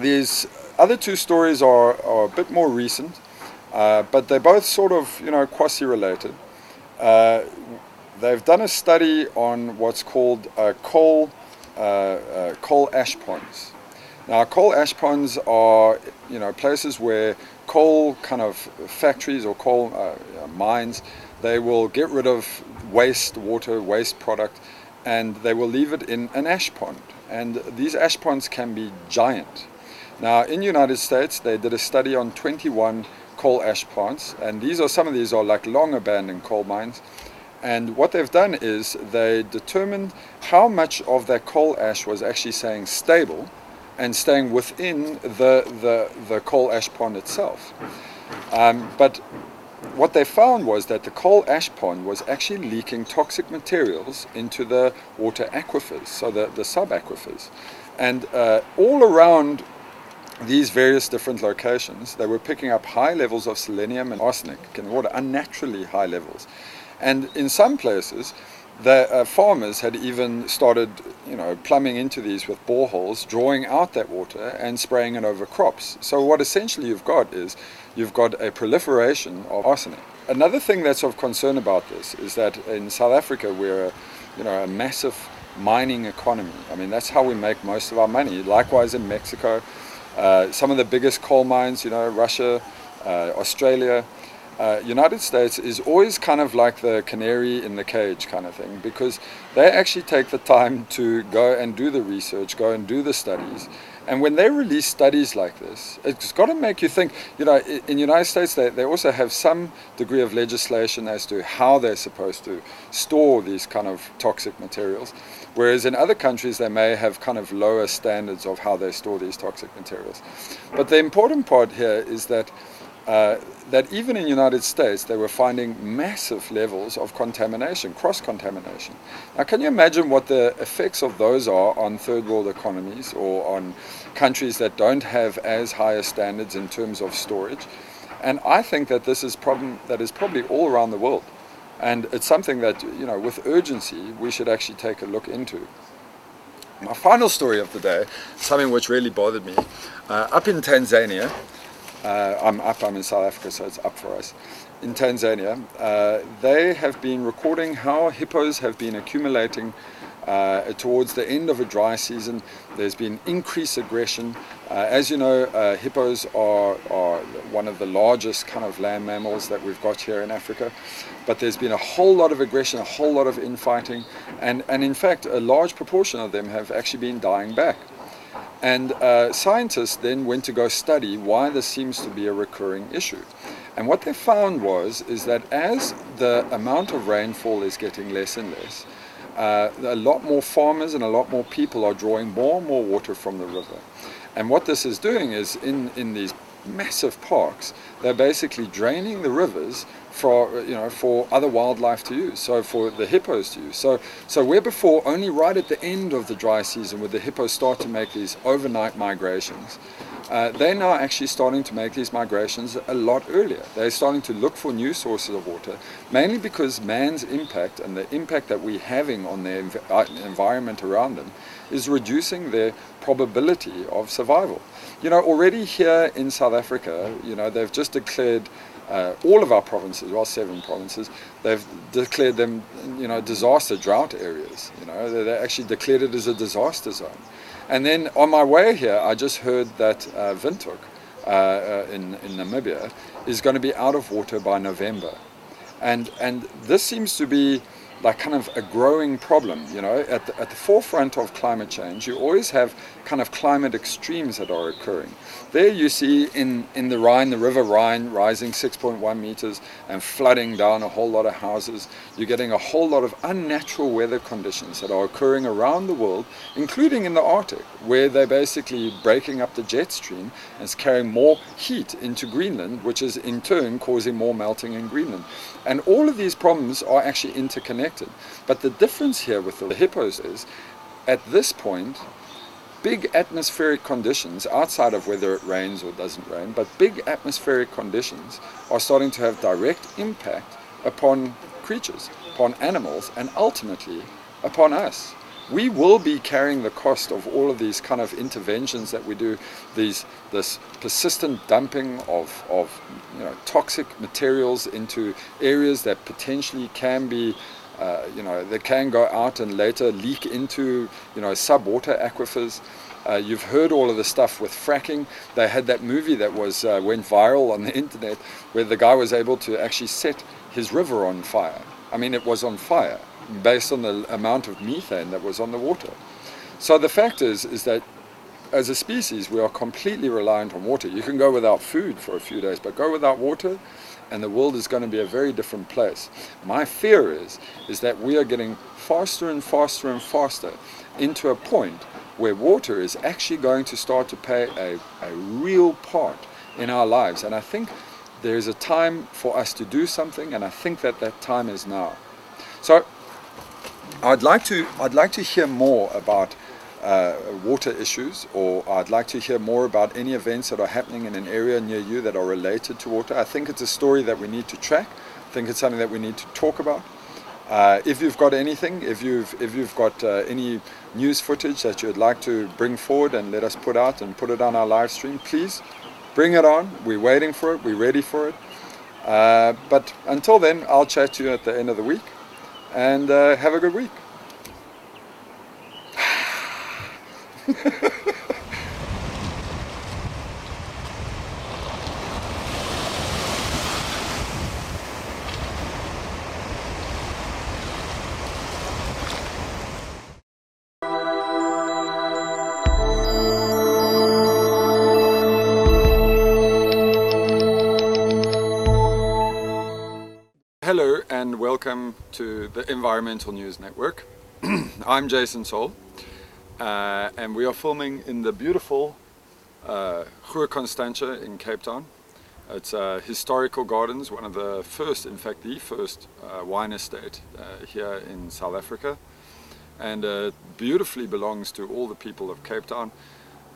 These other two stories are a bit more recent, but they're both sort of, quasi-related. Uh, they've done a study on what's called coal ash ponds. Now, coal ash ponds are, places where coal kind of factories or coal mines, they will get rid of waste water, waste product, and they will leave it in an ash pond. And these ash ponds can be giant. Now, in the United States, they did a study on 21 coal ash ponds, and some of these are like long abandoned coal mines. And what they've done is they determined how much of that coal ash was actually staying stable and staying within the coal ash pond itself. But what they found was that the coal ash pond was actually leaking toxic materials into the water aquifers, so the sub-aquifers. And all around these various different locations, they were picking up high levels of selenium and arsenic in water, unnaturally high levels. And in some places, the farmers had even started, plumbing into these with boreholes, drawing out that water and spraying it over crops. So what essentially you've got a proliferation of arsenic. Another thing that's of concern about this is that in South Africa we're a massive mining economy. I mean, that's how we make most of our money. Likewise in Mexico, some of the biggest coal mines, Russia, Australia. United States is always kind of like the canary in the cage kind of thing, because they actually take the time to go and do the research, go and do the studies. And when they release studies like this, it's got to make you think. In the United States, they also have some degree of legislation as to how they're supposed to store these kind of toxic materials, whereas in other countries they may have kind of lower standards of how they store these toxic materials. But the important part here is that that even in the United States, they were finding massive levels of contamination, cross-contamination. Now, can you imagine what the effects of those are on third world economies or on countries that don't have as higher standards in terms of storage? And I think that this is a problem that is probably all around the world. And it's something that, with urgency, we should actually take a look into. My final story of the day, something which really bothered me, up in Tanzania. I'm in South Africa, so it's up for us. In Tanzania, they have been recording how hippos have been accumulating towards the end of a dry season. There's been increased aggression. As you know, hippos are one of the largest kind of land mammals that we've got here in Africa. But there's been a whole lot of aggression, a whole lot of infighting, and in fact, a large proportion of them have actually been dying back. And scientists then went to go study why this seems to be a recurring issue. And what they found is that as the amount of rainfall is getting less and less, a lot more farmers and a lot more people are drawing more and more water from the river. And what this is doing is in these massive parks, they're basically draining the rivers for other wildlife to use, so for the hippos to use. So where before only right at the end of the dry season would the hippos start to make these overnight migrations, they're now actually starting to make these migrations a lot earlier. They're starting to look for new sources of water, mainly because man's impact and the impact that we're having on the environment around them is reducing their probability of survival. Already here in South Africa, they've just declared all of our provinces, well, 7 provinces, they've declared them, disaster drought areas. They actually declared it as a disaster zone. And then on my way here, I just heard that Windhoek in Namibia is going to be out of water by November. And this seems to be like kind of a growing problem. At the forefront of climate change, you always have kind of climate extremes that are occurring. There you see in the Rhine, the River Rhine rising 6.1 meters and flooding down a whole lot of houses. You're getting a whole lot of unnatural weather conditions that are occurring around the world, including in the Arctic, where they're basically breaking up the jet stream and it's carrying more heat into Greenland, which is in turn causing more melting in Greenland. And all of these problems are actually interconnected. But the difference here with the hippos is, at this point, big atmospheric conditions, outside of whether it rains or doesn't rain, but big atmospheric conditions are starting to have direct impact upon creatures, upon animals, and ultimately upon us. we will be carrying the cost of all of these kind of interventions that we do, this persistent dumping of toxic materials into areas that potentially can be they can go out and later leak into sub-water aquifers. You've heard all of the stuff with fracking. They had that movie that went viral on the internet where the guy was able to actually set his river on fire. I mean, it was on fire based on the amount of methane that was on the water. So the fact is that as a species, we are completely reliant on water. You can go without food for a few days, but go without water, and the world is going to be a very different place. My fear is that we are getting faster and faster and faster into a point where water is actually going to start to play a real part in our lives. And I think there is a time for us to do something, and I think that time is now. So I'd like to hear more about water issues, or I'd like to hear more about any events that are happening in an area near you that are related to water. I think it's a story that we need to track. I think it's something that we need to talk about. If you've got anything, if you've got any news footage that you'd like to bring forward and let us put out and put it on our live stream, please bring it on. We're waiting for it. We're ready for it. But until then, I'll chat to you at the end of the week, and have a good week. Hello and welcome to the Environmental News Network. I'm Jason Sol, and we are filming in the beautiful Goeie Constantia in Cape Town. It's historical gardens, one of the first, in fact the first wine estate here in South Africa, and beautifully belongs to all the people of Cape Town,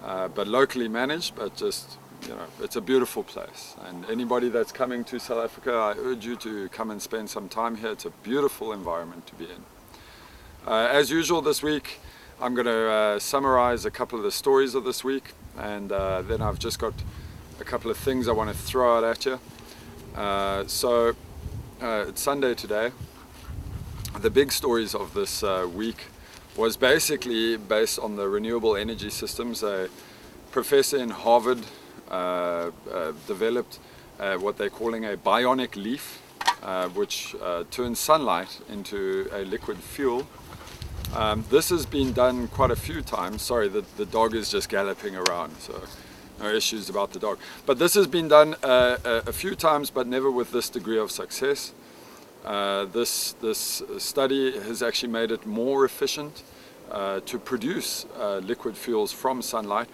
but locally managed, but just it's a beautiful place, and anybody that's coming to South Africa, I urge you to come and spend some time here. It's a beautiful environment to be in. As usual this week, I'm going to summarize a couple of the stories of this week, and then I've just got a couple of things I want to throw out at you. So it's Sunday today. The big stories of this week was basically based on the renewable energy systems. A professor in Harvard developed what they're calling a bionic leaf, which turns sunlight into a liquid fuel. This has been done quite a few times. Sorry, the dog is just galloping around, so no issues about the dog. But this has been done a few times, but never with this degree of success. This study has actually made it more efficient to produce liquid fuels from sunlight.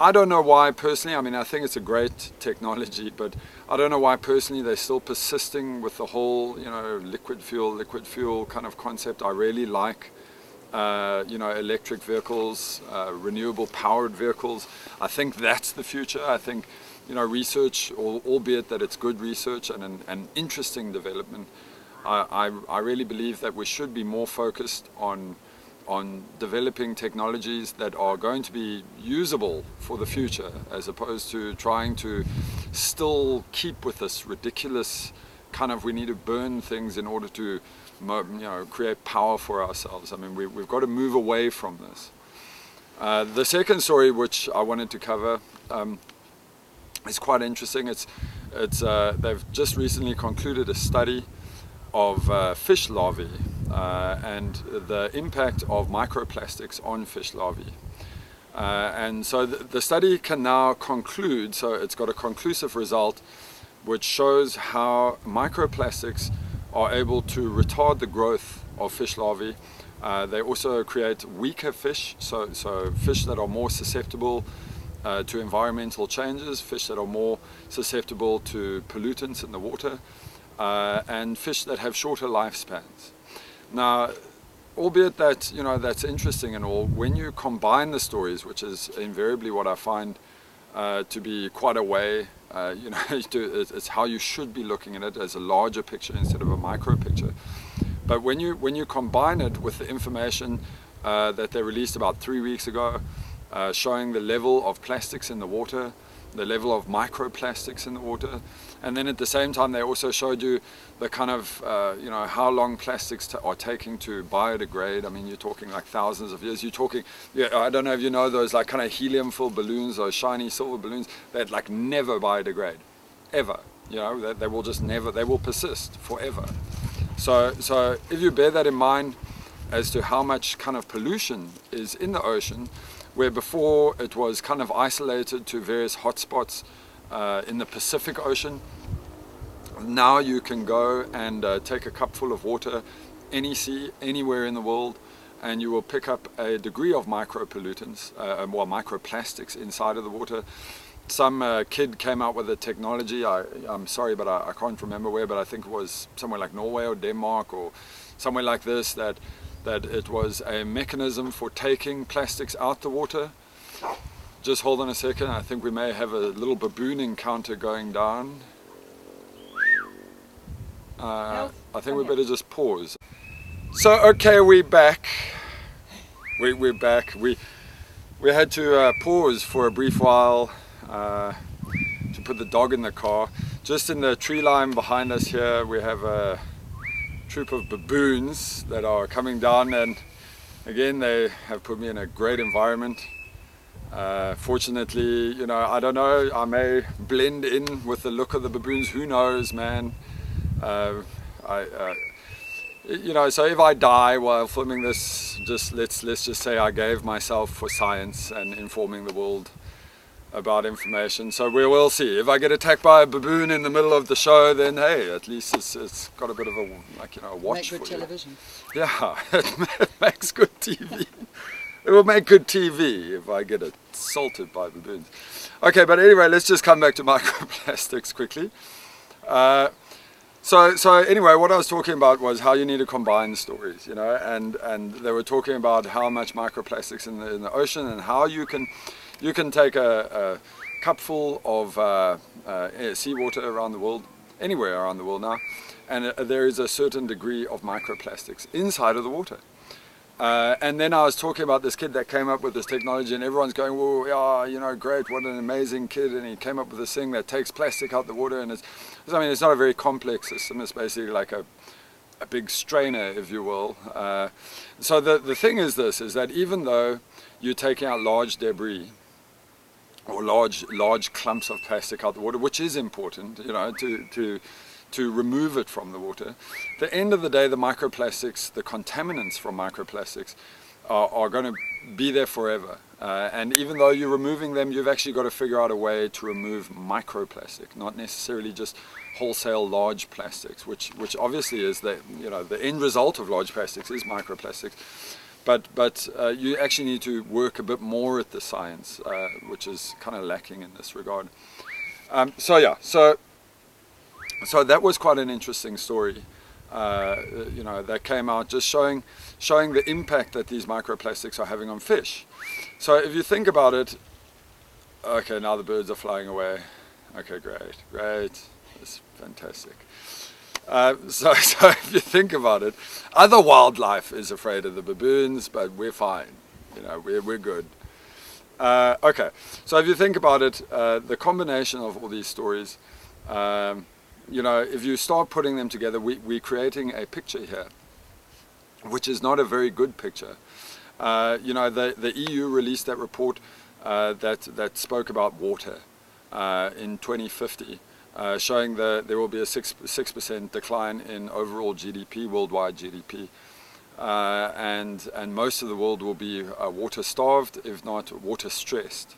I don't know why personally. I mean, I think it's a great technology, but I don't know why personally they're still persisting with the whole, liquid fuel kind of concept. I really like, electric vehicles, renewable powered vehicles. I think that's the future. I think, research, albeit that it's good research and an interesting development, I really believe that we should be more focused on developing technologies that are going to be usable for the future, as opposed to trying to still keep with this ridiculous kind of, we need to burn things in order to create power for ourselves. I mean, we've got to move away from this. The second story which I wanted to cover is quite interesting. They've just recently concluded a study of fish larvae and the impact of microplastics on fish larvae. And so the study can now conclude, so it's got a conclusive result which shows how microplastics are able to retard the growth of fish larvae. They also create weaker fish, so fish that are more susceptible to environmental changes, fish that are more susceptible to pollutants in the water, and fish that have shorter lifespans. Now, albeit that that's interesting and all, when you combine the stories, which is invariably what I find to be quite a way, it's how you should be looking at it, as a larger picture instead of a micro picture. But when you combine it with the information that they released about 3 weeks ago, showing the level of plastics in the water, the level of microplastics in the water, and then at the same time they also showed you the kind of you know, how long plastics are taking to biodegrade. I mean, you're talking like thousands of years. You're talking, yeah, I don't know if you know those like kind of helium-filled balloons, those shiny silver balloons that like never biodegrade, ever. You know, they will just never, they will persist forever. So if you bear that in mind as to how much kind of pollution is in the ocean, where before it was kind of isolated to various hotspots in the Pacific Ocean, now you can go and take a cupful of water, any sea, anywhere in the world, and you will pick up a degree of micropollutants, well, microplastics inside of the water. Some kid came out with a technology, I'm sorry, but I can't remember where, but I think it was somewhere like Norway or Denmark or somewhere like this, that it was a mechanism for taking plastics out the water. Just hold on a second, I think we may have a little baboon encounter going down. I think we better just pause. So okay, we're back. We're back. We had to pause for a brief while to put the dog in the car. Just in the tree line behind us here, we have a troop of baboons that are coming down, and again they have put me in a great environment. Fortunately, you know, I don't know, I may blend in with the look of the baboons, who knows, man. You know, so if I die while filming this, just let's just say I gave myself for science and informing the world about information. So we will see. If I get attacked by a baboon in the middle of the show, then hey, at least it's got a bit of a, like, you know, a watch for you. Make good television. Yeah, it makes good TV. It will make good TV if I get assaulted by baboons. Okay, but anyway, let's just come back to microplastics quickly. So anyway, what I was talking about was how you need to combine stories, you know, and they were talking about how much microplastics in the ocean, and how you can take a cupful of seawater around the world, anywhere around the world now, and there is a certain degree of microplastics inside of the water. And then I was talking about this kid that came up with this technology, and everyone's going, well, yeah, you know, great, what an amazing kid, and he came up with this thing that takes plastic out the water, and I mean, it's not a very complex system, it's basically like a big strainer, if you will. So the thing is this, is that even though you're taking out large debris, or large clumps of plastic out the water, which is important, you know, to remove it from the water. At the end of the day, the microplastics, the contaminants from microplastics are going to be there forever. And even though you're removing them, you've actually got to figure out a way to remove microplastic, not necessarily just wholesale large plastics, which obviously is the end result of large plastics is microplastics. But you actually need to work a bit more at the science, which is kind of lacking in this regard. So that was quite an interesting story, you know, that came out, just showing the impact that these microplastics are having on fish. So if you think about it, okay, now the birds are flying away. Okay, great, that's fantastic. So if you think about it, other wildlife is afraid of the baboons, but we're fine, you know, we're good. Okay, so if you think about it, the combination of all these stories, you know, if you start putting them together, we're creating a picture here, which is not a very good picture. You know, the EU released that report that spoke about water in 2050, showing that there will be a 6% decline in overall GDP, worldwide GDP, and most of the world will be water starved, if not water stressed.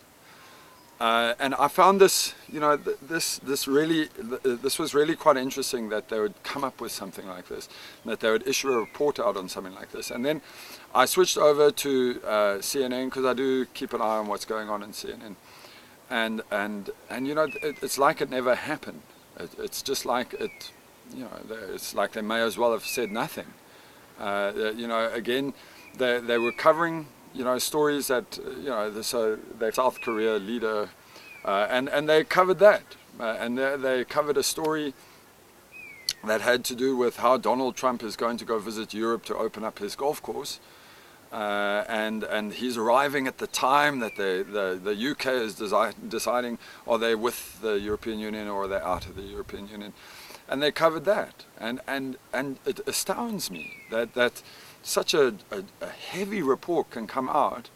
And I found this, you know, this was really quite interesting that they would come up with something like this, that they would issue a report out on something like this. And then I switched over to CNN, because I do keep an eye on what's going on in CNN. And you know, it's like it never happened. It's just like it, you know, it's like they may as well have said nothing. You know, again, they were covering, you know, stories that, you know, so the South Korea leader, and they covered that, and they covered a story that had to do with how Donald Trump is going to go visit Europe to open up his golf course, and he's arriving at the time that the UK is deciding, are they with the European Union or are they out of the European Union, and they covered that, and it astounds me that such a heavy report can come out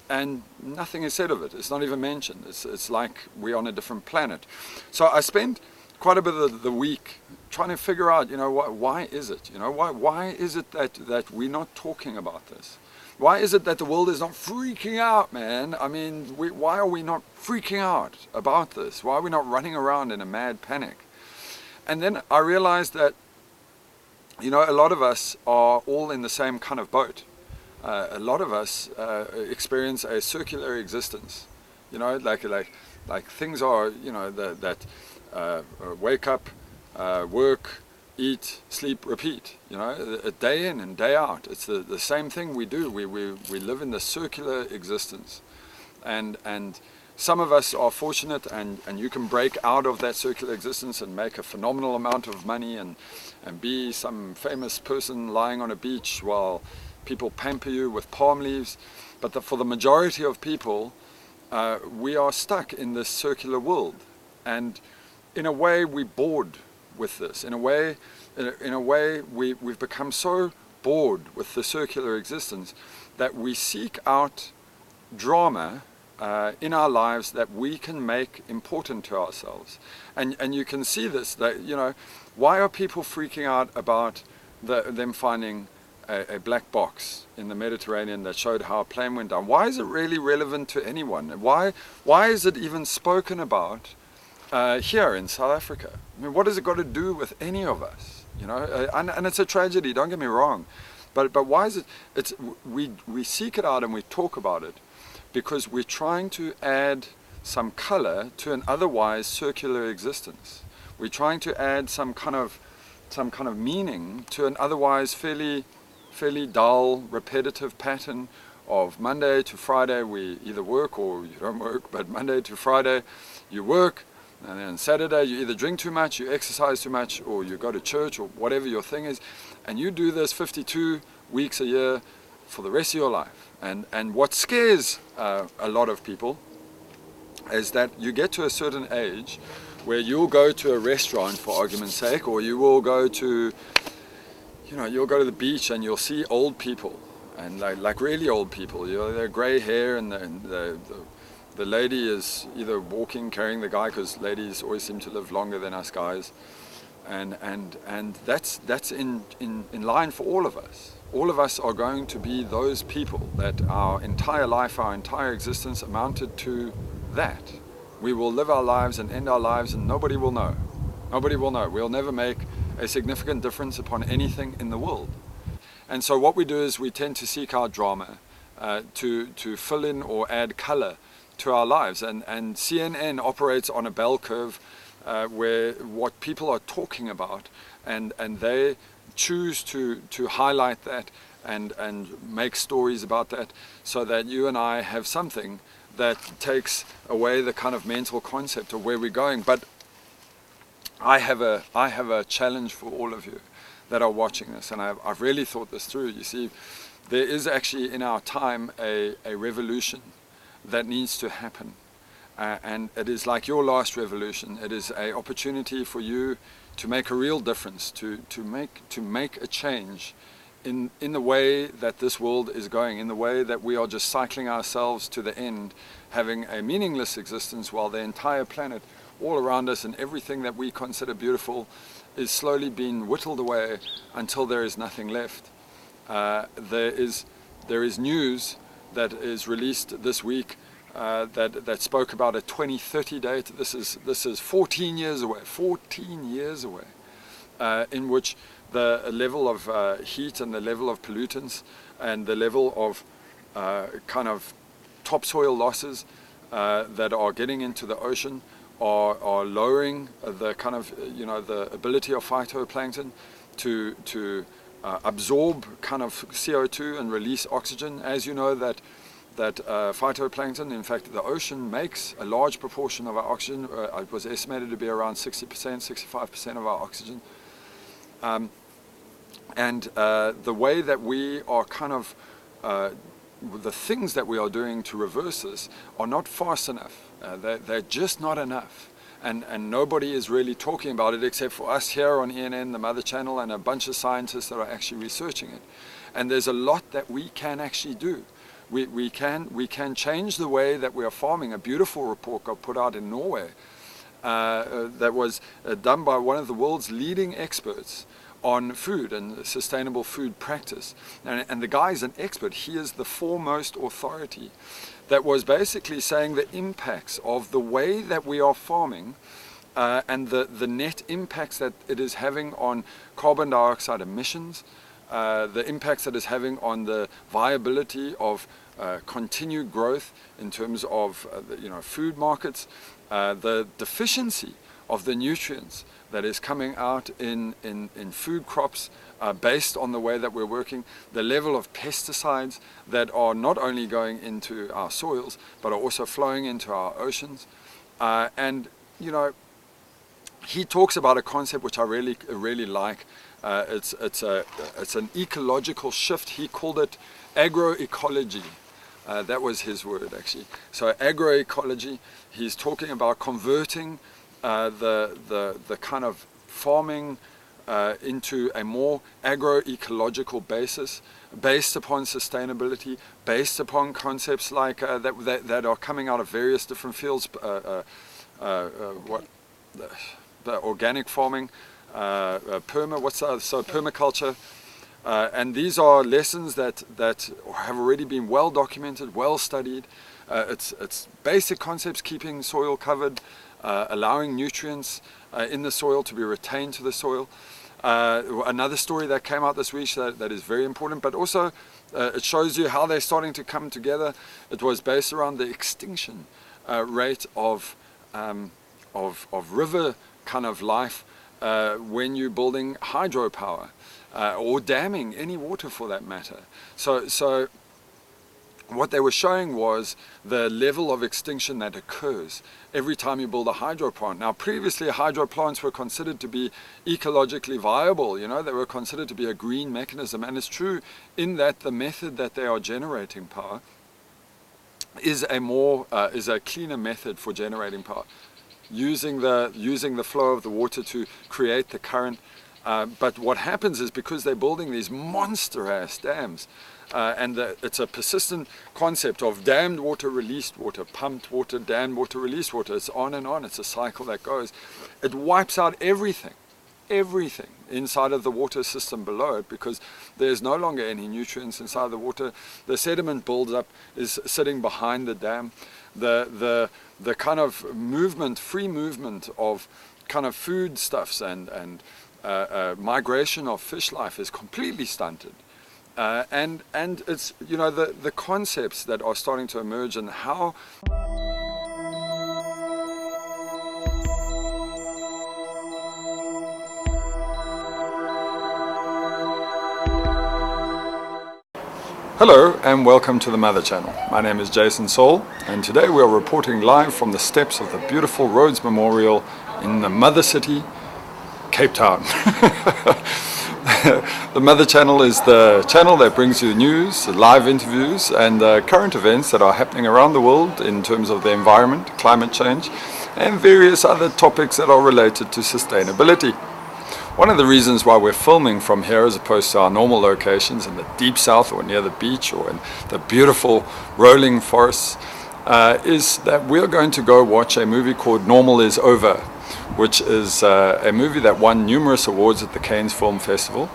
and nothing is said of it. It's not even mentioned. It's like we're on a different planet. So I spent quite a bit of the week trying to figure out, why is it? Why is it that we're not talking about this? Why is it that the world is not freaking out, man? I mean, why are we not freaking out about this? Why are we not running around in a mad panic? And then I realized that, a lot of us are all in the same kind of boat. A lot of us experience a circular existence. Like things are, wake up, work, eat, sleep, repeat, a day in and day out. It's the same thing we do. We live in the circular existence. And some of us are fortunate and you can break out of that circular existence and make a phenomenal amount of money and be some famous person lying on a beach while people pamper you with palm leaves. But for the majority of people, we are stuck in this circular world. And in a way, we're bored with this. In a way, we've become so bored with the circular existence that we seek out drama in our lives that we can make important to ourselves. And you can see this, that, why are people freaking out about them finding a black box in the Mediterranean that showed how a plane went down? Why is it really relevant to anyone? Why is it even spoken about here in South Africa? I mean, what has it got to do with any of us? And it's a tragedy, don't get me wrong, but why is it? We seek it out and we talk about it because we're trying to add some color to an otherwise circular existence. We're trying to add some kind of meaning to an otherwise fairly dull, repetitive pattern of Monday to Friday we either work or you don't work, but Monday to Friday you work, and then Saturday you either drink too much, you exercise too much, or you go to church or whatever your thing is, and you do this 52 weeks a year for the rest of your life. And what scares a lot of people is that you get to a certain age where you'll go to a restaurant for argument's sake, or you will go to you'll go to the beach and you'll see old people, and like really old people. They're grey hair, and the lady is either walking, carrying the guy, because ladies always seem to live longer than us guys, and that's in line for all of us. All of us are going to be those people that our entire life, our entire existence amounted to that. We will live our lives and end our lives, and nobody will know. Nobody will know. We'll never make a significant difference upon anything in the world. And so what we do is we tend to seek out drama to fill in or add color to our lives. And CNN operates on a bell curve where what people are talking about, and they choose to highlight that and make stories about that, so that you and I have something that takes away the kind of mental concept of where we're going. But I have a challenge for all of you that are watching this, and I've really thought this through. You see, there is actually in our time a revolution that needs to happen, and it is like your last revolution. It is an opportunity for you to make a real difference, to make a change in the way that this world is going, in the way that we are just cycling ourselves to the end, having a meaningless existence while the entire planet all around us and everything that we consider beautiful is slowly being whittled away until there is nothing left. There is news that is released this week that spoke about a 2030 date. This is 14 years away. 14 years away, in which the level of heat and the level of pollutants and the level of kind of topsoil losses that are getting into the ocean are lowering the kind of the ability of phytoplankton to absorb kind of CO2 and release oxygen. As you know, that phytoplankton, in fact the ocean, makes a large proportion of our oxygen. It was estimated to be around 60%, 65% of our oxygen. And the way that we are kind of the things that we are doing to reverse this are not fast enough. They're just not enough. And nobody is really talking about it except for us here on ENN, the Mother Channel, and a bunch of scientists that are actually researching it. And there's a lot that we can actually do. We can change the way that we are farming. A beautiful report got put out in Norway that was done by one of the world's leading experts on food and sustainable food practice. And the guy is an expert. He is the foremost authority that was basically saying the impacts of the way that we are farming and the net impacts that it is having on carbon dioxide emissions, the impacts that it's having on the viability of continued growth in terms of food markets, the deficiency of the nutrients that is coming out in food crops based on the way that we're working, the level of pesticides that are not only going into our soils but are also flowing into our oceans. And he talks about a concept which I really like. It's an ecological shift. He called it agroecology. That was his word, actually. So agroecology, he's talking about converting the kind of farming into a more agroecological basis, based upon sustainability, based upon concepts like that are coming out of various different fields. The organic farming, permaculture. And these are lessons that have already been well documented, well studied. It's basic concepts: keeping soil covered, allowing nutrients in the soil to be retained to the soil. Another story that came out this week that is very important, but also it shows you how they're starting to come together. It was based around the extinction rate of river kind of life when you're building hydropower. Or damming any water for that matter. So what they were showing was the level of extinction that occurs every time you build a hydro plant. Now previously hydro plants were considered to be ecologically viable, they were considered to be a green mechanism, and it's true in that the method that they are generating power is a cleaner method for generating power, using the flow of the water to create the current. But what happens is, because they're building these monster-ass dams, and it's a persistent concept of dammed water, released water, pumped water, dammed water, released water. It's on and on. It's a cycle that goes. It wipes out everything inside of the water system below it, because there's no longer any nutrients inside the water. The sediment builds up, is sitting behind the dam. The kind of free movement of kind of foodstuffs and migration of fish life is completely stunted, and it's the concepts that are starting to emerge and how Hello and welcome to the Mother Channel. My name is Jason Soul, and today we are reporting live from the steps of the beautiful Rhodes Memorial in the Mother City, Cape Town. The Mother Channel is the channel that brings you news, live interviews, and current events that are happening around the world in terms of the environment, climate change, and various other topics that are related to sustainability. One of the reasons why we're filming from here as opposed to our normal locations in the deep south or near the beach or in the beautiful rolling forests is that we're going to go watch a movie called Normal Is Over, which is a movie that won numerous awards at the Cannes Film Festival.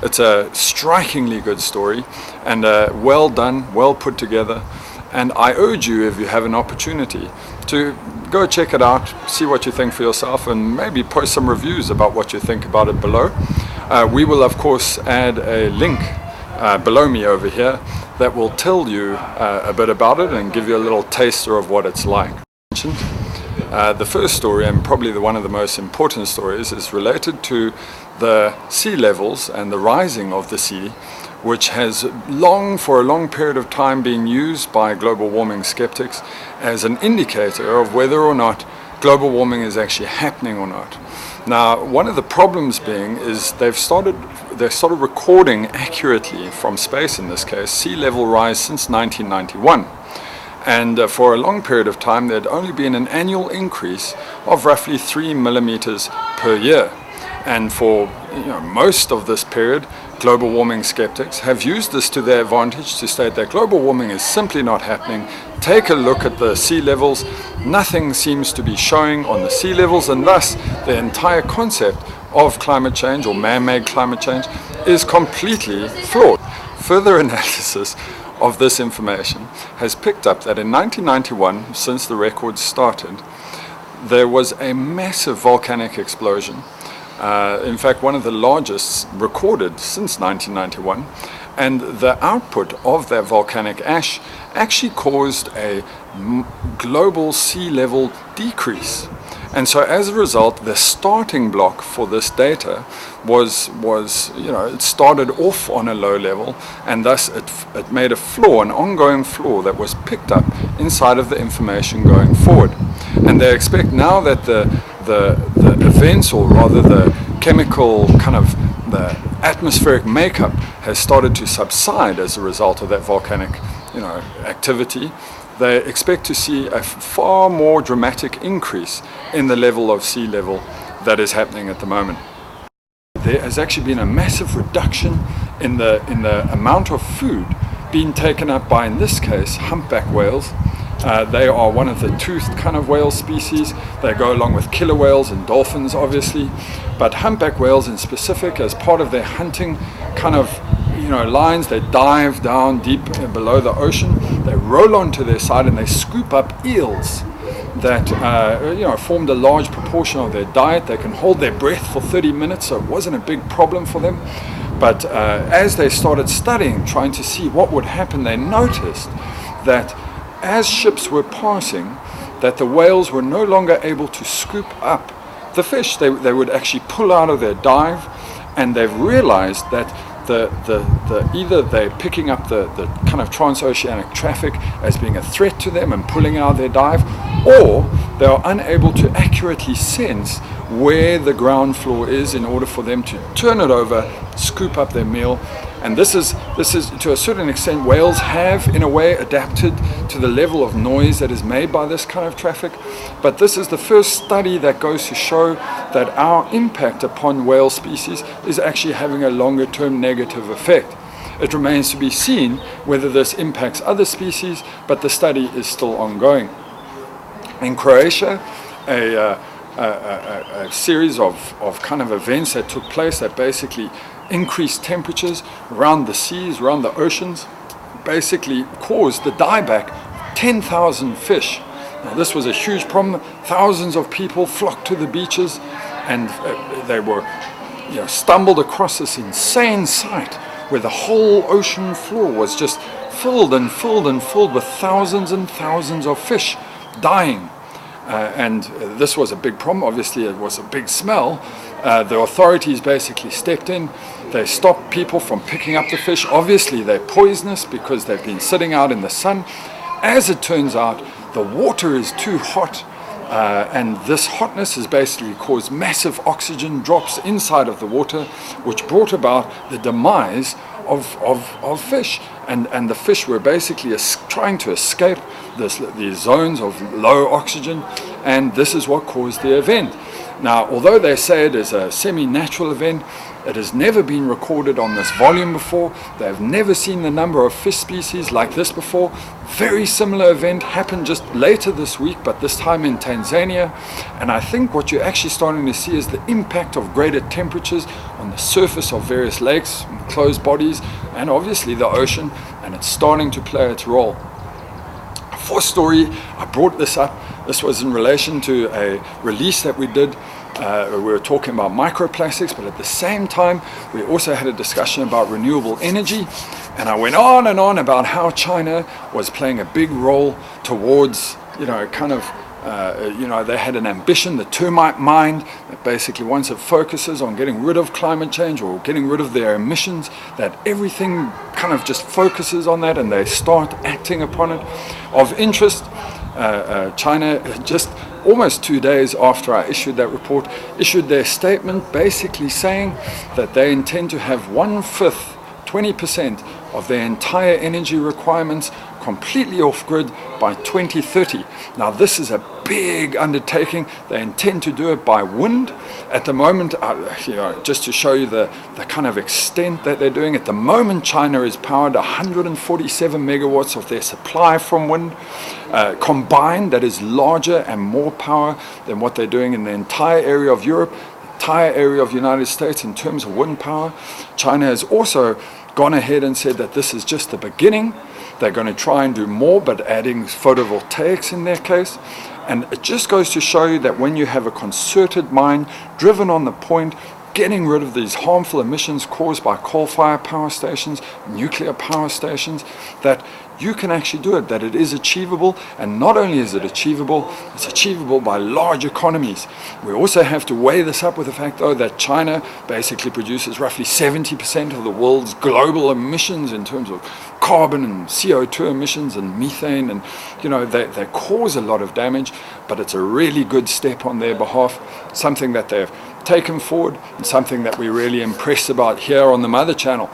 It's a strikingly good story and well done, well put together, and I urge you, if you have an opportunity, to go check it out, see what you think for yourself, and maybe post some reviews about what you think about it below. We will of course add a link below me over here that will tell you a bit about it and give you a little taster of what it's like. The first story, and probably one of the most important stories, is related to the sea levels and the rising of the sea, which has for a long period of time been used by global warming skeptics as an indicator of whether or not global warming is actually happening or not. Now, one of the problems being is they've started recording accurately from space, in this case, sea level rise since 1991. And for a long period of time, there'd only been an annual increase of roughly 3 millimeters per year. And for most of this period, global warming skeptics have used this to their advantage to state that global warming is simply not happening. Take a look at the sea levels. Nothing seems to be showing on the sea levels, and thus the entire concept of climate change or man-made climate change is completely flawed. Further analysis of this information has picked up that in 1991, since the records started, there was a massive volcanic explosion. In fact, one of the largest recorded since 1991, and the output of that volcanic ash actually caused a global sea level decrease. And so as a result, the starting block for this data was it started off on a low level, and thus it made a flaw, an ongoing flaw that was picked up inside of the information going forward. And they expect now that the events, or rather the chemical kind of the atmospheric makeup, has started to subside as a result of that volcanic activity. They expect to see a far more dramatic increase in the level of sea level that is happening at the moment. There has actually been a massive reduction in the amount of food being taken up by, in this case, humpback whales. They are one of the toothed kind of whale species. They go along with killer whales and dolphins, obviously. But humpback whales in specific, as part of their hunting kind of lines, they dive down deep below the ocean. They roll onto their side and they scoop up eels that formed a large proportion of their diet. They can hold their breath for 30 minutes, so it wasn't a big problem for them. But as they started studying, trying to see what would happen, they noticed that as ships were passing, that the whales were no longer able to scoop up the fish. They would actually pull out of their dive, and they've realized that either they're picking up the kind of transoceanic traffic as being a threat to them and pulling out their dive, or they are unable to accurately sense where the ground floor is in order for them to turn it over, scoop up their meal. And this is to a certain extent, whales have in a way adapted to the level of noise that is made by this kind of traffic. But this is the first study that goes to show that our impact upon whale species is actually having a longer term negative effect. It remains to be seen whether this impacts other species, but the study is still ongoing. In Croatia, a series of kind of events that took place that basically increased temperatures around the seas, around the oceans, basically caused the dieback of 10,000 fish. Now, this was a huge problem. Thousands of people flocked to the beaches, and they were stumbled across this insane sight where the whole ocean floor was just filled and filled and filled with thousands and thousands of fish dying. And this was a big problem. Obviously, it was a big smell. The authorities basically stepped in. They stopped people from picking up the fish. Obviously, they're poisonous because they've been sitting out in the sun. As it turns out, the water is too hot, and this hotness has basically caused massive oxygen drops inside of the water, which brought about the demise of fish. And the fish were basically trying to escape these zones of low oxygen, and this is what caused the event. Now, although they say it is a semi-natural event, it has never been recorded on this volume before. They've never seen the number of fish species like this before. Very similar event happened just later this week, but this time in Tanzania. And I think what you're actually starting to see is the impact of greater temperatures on the surface of various lakes, closed bodies, and obviously the ocean, and it's starting to play its role. Fourth story, I brought this up. This was in relation to a release that we did. We were talking about microplastics, but at the same time, we also had a discussion about renewable energy. And I went on and on about how China was playing a big role towards, they had an ambition, the termite mind, that basically once it focuses on getting rid of climate change or getting rid of their emissions, that everything kind of just focuses on that and they start acting upon it. Of interest, China, just almost 2 days after I issued that report, issued their statement basically saying that they intend to have 1/5, 20% of their entire energy requirements completely off-grid by 2030. Now this is a big undertaking. They intend to do it by wind. At the moment, just to show you the kind of extent that they're doing, at the moment China is powered 147 megawatts of their supply from wind. Combined, that is larger and more power than what they're doing in the entire area of Europe, entire area of the United States in terms of wind power. China has also gone ahead and said that this is just the beginning. They're going to try and do more, but adding photovoltaics in their case. And it just goes to show you that when you have a concerted mind driven on the point, getting rid of these harmful emissions caused by coal-fired power stations, nuclear power stations, that you can actually do it, that it is achievable. And not only is it achievable, it's achievable by large economies. We also have to weigh this up with the fact, though, that China basically produces roughly 70% of the world's global emissions in terms of carbon and CO2 emissions and methane, and they cause a lot of damage, but it's a really good step on their behalf, something that they've taken forward, and something that we're really impressed about here on the Mother Channel.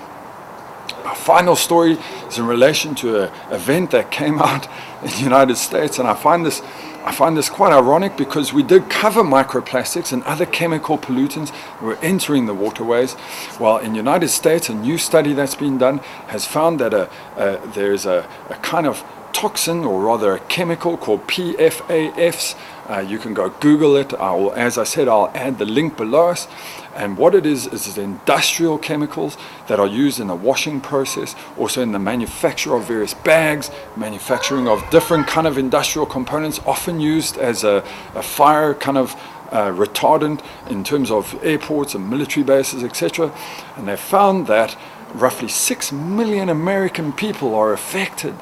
Our final story is in relation to an event that came out in the United States, and I find this quite ironic because we did cover microplastics and other chemical pollutants that were entering the waterways. Well, in the United States, a new study that's been done has found that there's a kind of toxin, or rather a chemical called PFAS. You can go Google it. As I said, I'll add the link below us. And what it is industrial chemicals that are used in the washing process, also in the manufacture of various bags, manufacturing of different kind of industrial components, often used as a fire kind of retardant in terms of airports and military bases, etc. And they found that roughly 6 million American people are affected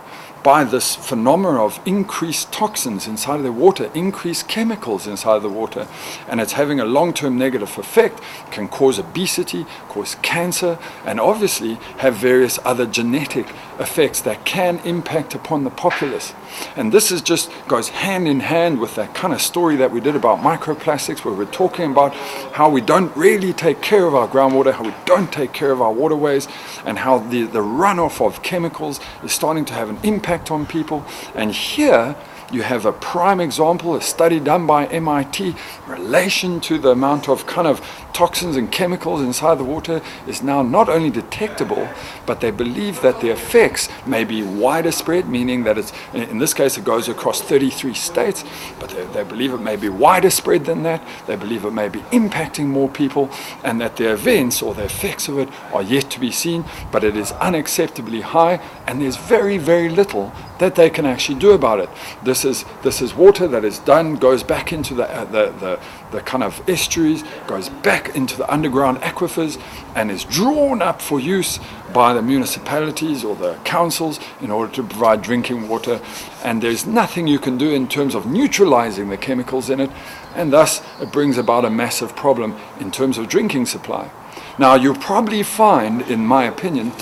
by this phenomenon of increased toxins inside of the water, increased chemicals inside of the water, and it's having a long-term negative effect. It can cause obesity, cause cancer, and obviously have various other genetic effects that can impact upon the populace. And this just goes hand in hand with that kind of story that we did about microplastics, where we're talking about how we don't really take care of our groundwater, how we don't take care of our waterways, and how the runoff of chemicals is starting to have an impact on people. And here you have a prime example, a study done by MIT in relation to the amount of kind of toxins and chemicals inside the water is now not only detectable, but they believe that the effects may be wider spread, meaning that it's, in this case, it goes across 33 states, but they believe it may be wider spread than that. They believe it may be impacting more people, and that the events or the effects of it are yet to be seen, but it is unacceptably high, and there's very, very little that they can actually do about it. This is water that is done, goes back into the kind of estuaries, goes back into the underground aquifers, and is drawn up for use by the municipalities or the councils in order to provide drinking water. And there's nothing you can do in terms of neutralizing the chemicals in it, and thus it brings about a massive problem in terms of drinking supply. Now, you'll probably find, in my opinion,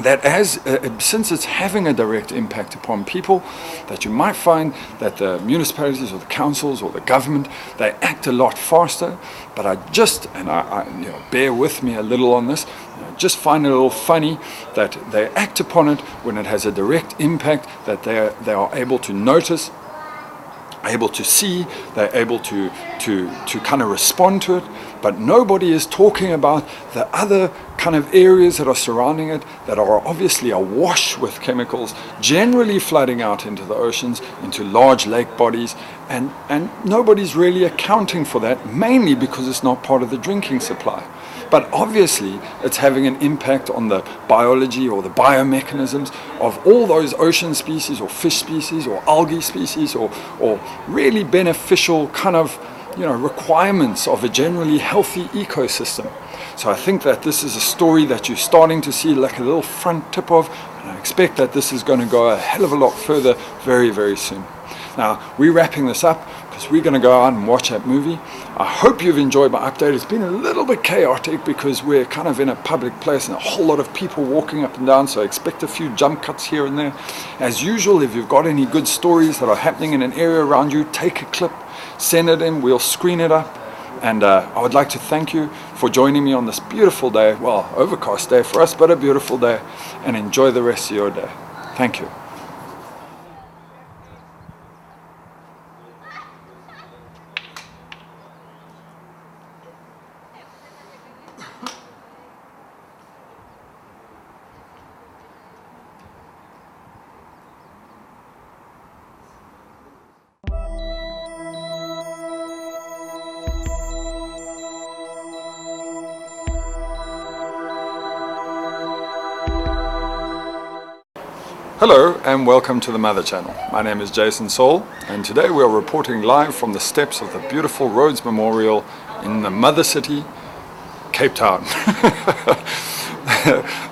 that since it's having a direct impact upon people, that you might find that the municipalities or the councils or the government, they act a lot faster. But I bear with me a little on this, I just find it a little funny that they act upon it when it has a direct impact, that they are able to notice, able to see, they're able to kind of respond to it, but nobody is talking about the other kind of areas that are surrounding it that are obviously awash with chemicals, generally flooding out into the oceans, into large lake bodies, and nobody's really accounting for that, mainly because it's not part of the drinking supply. But obviously it's having an impact on the biology or the biomechanisms of all those ocean species or fish species or algae species or really beneficial kind of requirements of a generally healthy ecosystem. So I think that this is a story that you're starting to see like a little front tip of, and I expect that this is going to go a hell of a lot further very, very soon. Now, we're wrapping this up because we're going to go out and watch that movie. I hope you've enjoyed my update. It's been a little bit chaotic because we're kind of in a public place and a whole lot of people walking up and down, so expect a few jump cuts here and there. As usual, if you've got any good stories that are happening in an area around you, take a clip, send it in, we'll screen it up. And I would like to thank you for joining me on this beautiful day, well, overcast day for us, but a beautiful day, and enjoy the rest of your day. Thank you. Hello and welcome to the Mother Channel. My name is Jason Saul and today we are reporting live from the steps of the beautiful Rhodes Memorial in the Mother City, Cape Town.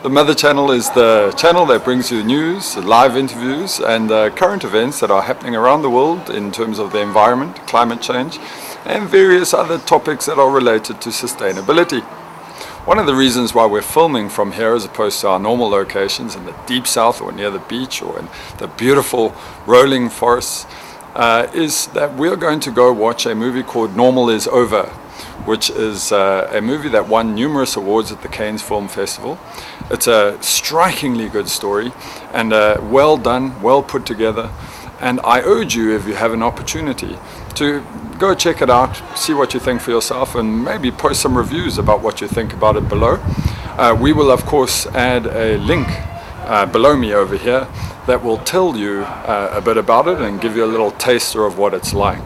The Mother Channel is the channel that brings you news, live interviews and current events that are happening around the world in terms of the environment, climate change and various other topics that are related to sustainability. One of the reasons why we're filming from here as opposed to our normal locations in the deep south or near the beach or in the beautiful rolling forests is that we're going to go watch a movie called Normal is Over, which is a movie that won numerous awards at the Cannes Film Festival. It's a strikingly good story and well done, well put together, and I urge you, if you have an opportunity, to go check it out, see what you think for yourself, and maybe post some reviews about what you think about it below. We will of course add a link below me over here that will tell you a bit about it and give you a little taster of what it's like.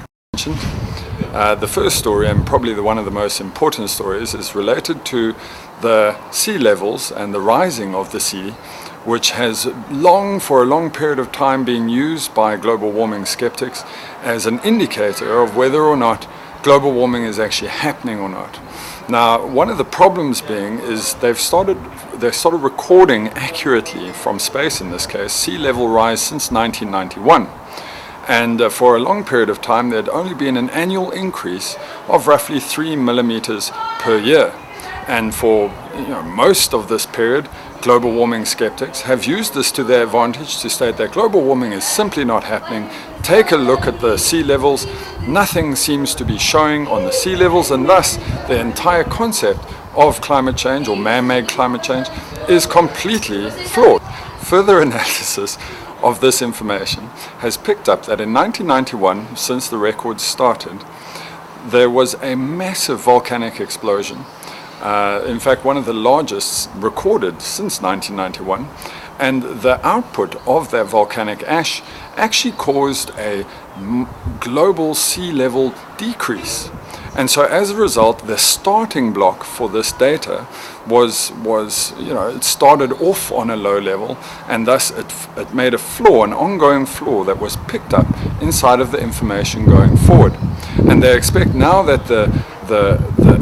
The first story, and probably one of the most important stories, is related to the sea levels and the rising of the sea, which has for a long period of time been used by global warming skeptics as an indicator of whether or not global warming is actually happening or not. Now, one of the problems being is they've started recording accurately from space, in this case, sea level rise since 1991. And for a long period of time, there had only been an annual increase of roughly 3 millimeters per year. And for most of this period, global warming skeptics have used this to their advantage to state that global warming is simply not happening. Take a look at the sea levels. Nothing seems to be showing on the sea levels, and thus the entire concept of climate change or man-made climate change is completely flawed. Further analysis of this information has picked up that in 1991, since the records started, there was a massive volcanic explosion. In fact, one of the largest recorded since 1991, and the output of that volcanic ash actually caused a global sea level decrease. And so as a result, the starting block for this data was it started off on a low level, and thus it made a flaw, an ongoing flaw that was picked up inside of the information going forward. And they expect now that the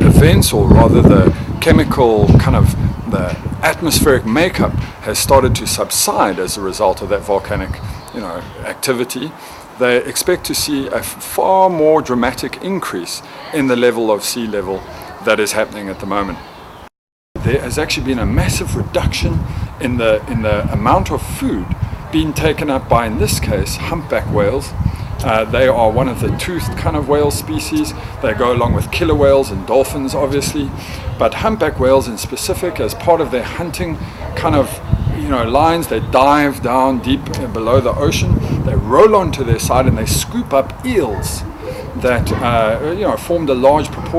events, or rather the chemical the atmospheric makeup has started to subside as a result of that volcanic activity. They expect to see a far more dramatic increase in the level of sea level that is happening at the moment. There has actually been a massive reduction in the amount of food being taken up by, in this case, humpback whales. They are one of the toothed whale species. They go along with killer whales and dolphins, obviously, but humpback whales in specific, as part of their hunting lines, they dive down deep below the ocean, they roll onto their side and they scoop up eels that formed a large proportion